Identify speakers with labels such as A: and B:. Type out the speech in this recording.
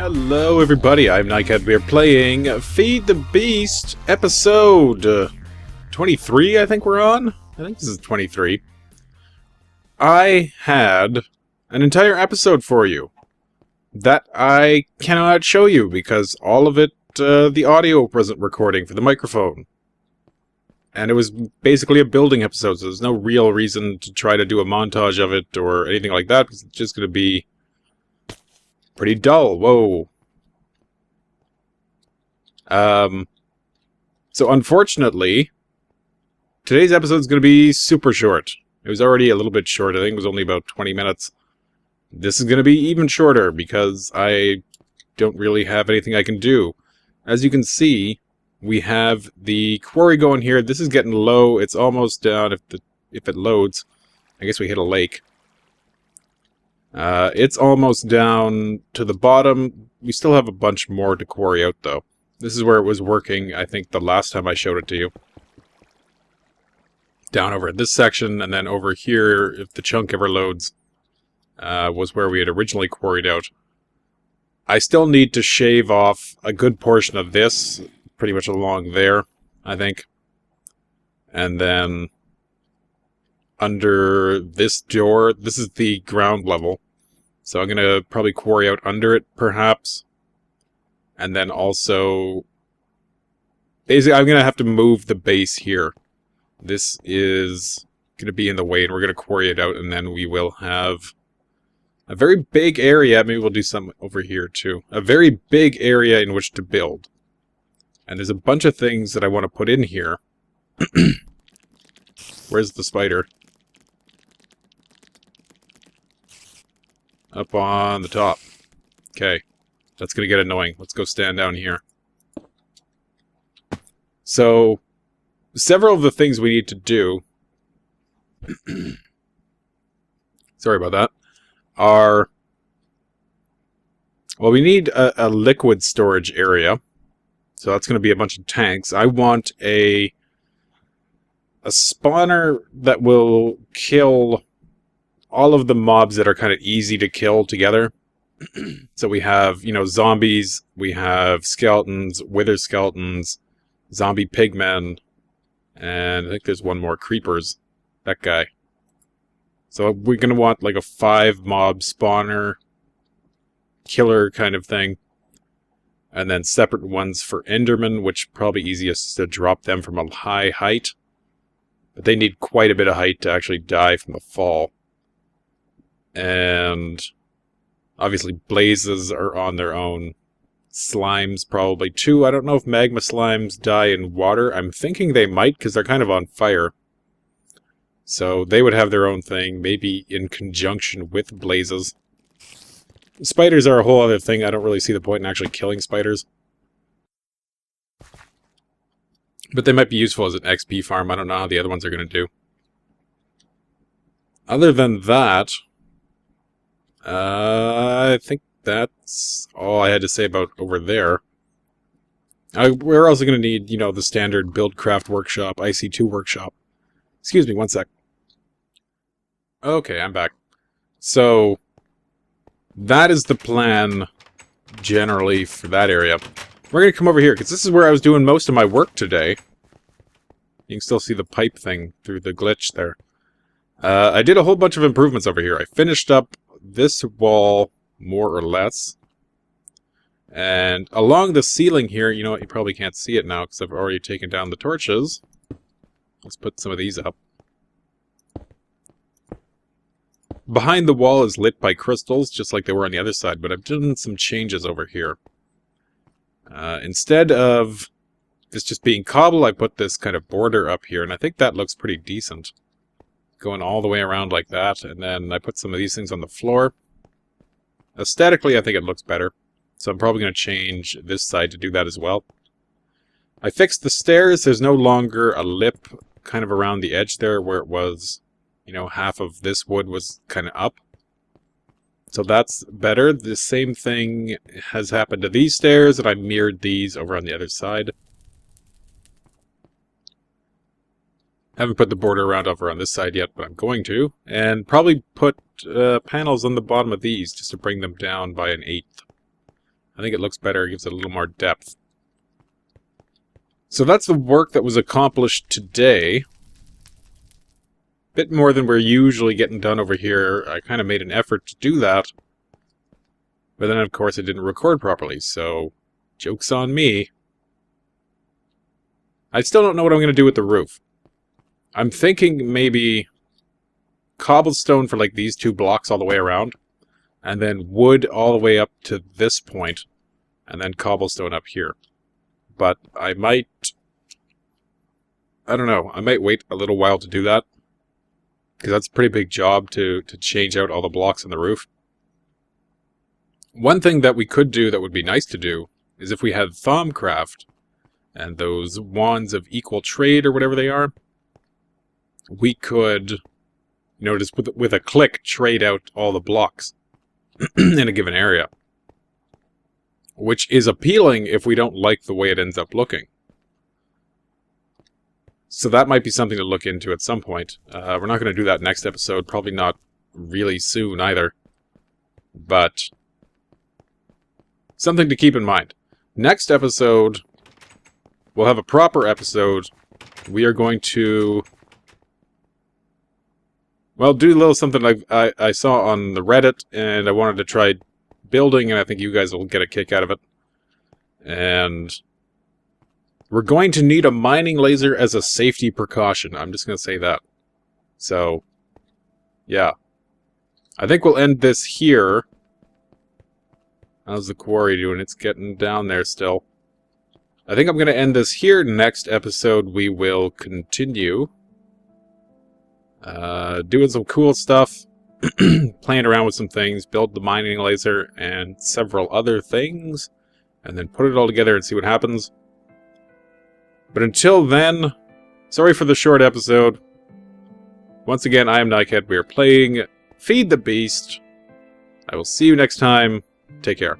A: Hello everybody, I'm Nicad. We're playing Feed the Beast episode 23, I think we're on? I think this is 23. I had an entire episode for you that I cannot show you because all of it, the audio wasn't recording for the microphone. And it was basically a building episode, so there's no real reason to try to do a montage of it or anything like that, because it's just going to be pretty dull. Whoa. So unfortunately, today's episode is going to be super short. It was already a little bit short. I think it was only about 20 minutes. This is going to be even shorter because I don't really have anything I can do. As you can see, we have the quarry going here. This is getting low. It's almost down if it loads. I guess we hit a lake. It's almost down to the bottom. We still have a bunch more to quarry out, though. This is where it was working, I think, the last time I showed it to you. Down over at this section, and then over here, if the chunk ever loads, was where we had originally quarried out. I still need to shave off a good portion of this, pretty much along there, I think. And then under this door, this is the ground level. So I'm going to probably quarry out under it, perhaps. And then also, basically, I'm going to have to move the base here. This is going to be in the way, and we're going to quarry it out, and then we will have a very big area. Maybe we'll do some over here, too. A very big area in which to build. And there's a bunch of things that I want to put in here. Where's the spider? Up on the top. Okay. That's going to get annoying. Let's go stand down here. So, several of the things we need to do, sorry about that, are, well, we need a liquid storage area. So that's going to be a bunch of tanks. I want a spawner that will kill all of the mobs that are kind of easy to kill together. So we have, you know, zombies, we have skeletons, wither skeletons, zombie pigmen, and I think there's one more, creepers. That guy. So we're going to want like a 5 mob spawner killer kind of thing. And then separate ones for endermen, which probably easiest to drop them from a high height. But they need quite a bit of height to actually die from the fall. And obviously blazes are on their own. Slimes probably too. I don't know if magma slimes die in water. I'm thinking they might because they're kind of on fire. So they would have their own thing, maybe in conjunction with blazes. Spiders are a whole other thing. I don't really see the point in actually killing spiders. But they might be useful as an XP farm. I don't know how the other ones are going to do. Other than that, I think that's all I had to say about over there. We're also going to need, you know, the standard Buildcraft workshop, IC2 workshop. Excuse me, one sec. Okay, I'm back. So, that is the plan, generally, for that area. We're going to come over here, because this is where I was doing most of my work today. You can still see the pipe thing through the glitch there. I did a whole bunch of improvements over here. I finished up this wall, more or less. And along the ceiling here, you know what, you probably can't see it now, because I've already taken down the torches. Let's put some of these up. Behind the wall is lit by crystals, just like they were on the other side, but I've done some changes over here. Instead of this just being cobble, I put this kind of border up here, and I think that looks pretty decent. Going all the way around like that, and then I put some of these things on the floor. Aesthetically, I think it looks better, so I'm probably going to change this side to do that as well. I fixed the stairs. There's no longer a lip kind of around the edge there where it was, you know, half of this wood was kind of up. So that's better. The same thing has happened to these stairs, and I mirrored these over on the other side. Haven't put the border around over on this side yet, but I'm going to. And probably put panels on the bottom of these just to bring them down by 1/8. I think it looks better, it gives it a little more depth. So that's the work that was accomplished today. Bit more than we're usually getting done over here. I kind of made an effort to do that. But then, of course, I didn't record properly, so joke's on me. I still don't know what I'm going to do with the roof. I'm thinking maybe cobblestone for like these 2 blocks all the way around, and then wood all the way up to this point, and then cobblestone up here. But I might... I don't know. I might wait a little while to do that, because that's a pretty big job to change out all the blocks on the roof. One thing that we could do that would be nice to do is if we had Thaumcraft and those wands of equal trade or whatever they are, we could, you know, just with a click trade out all the blocks in a given area. Which is appealing if we don't like the way it ends up looking. So that might be something to look into at some point. We're not going to do that next episode, probably not really soon either. But something to keep in mind. Next episode, we'll have a proper episode. We are going to, well, do a little something like I saw on the Reddit, and I wanted to try building, and I think you guys will get a kick out of it. And we're going to need a mining laser as a safety precaution. I'm just going to say that. So, yeah. I think we'll end this here. How's the quarry doing? It's getting down there still. I think I'm going to end this here. Next episode, we will continue doing some cool stuff, playing around with some things, build the mining laser, and several other things, and then put it all together and see what happens. But until then, sorry for the short episode. Once again, I am Nicad. We are playing Feed the Beast. I will see you next time. Take care.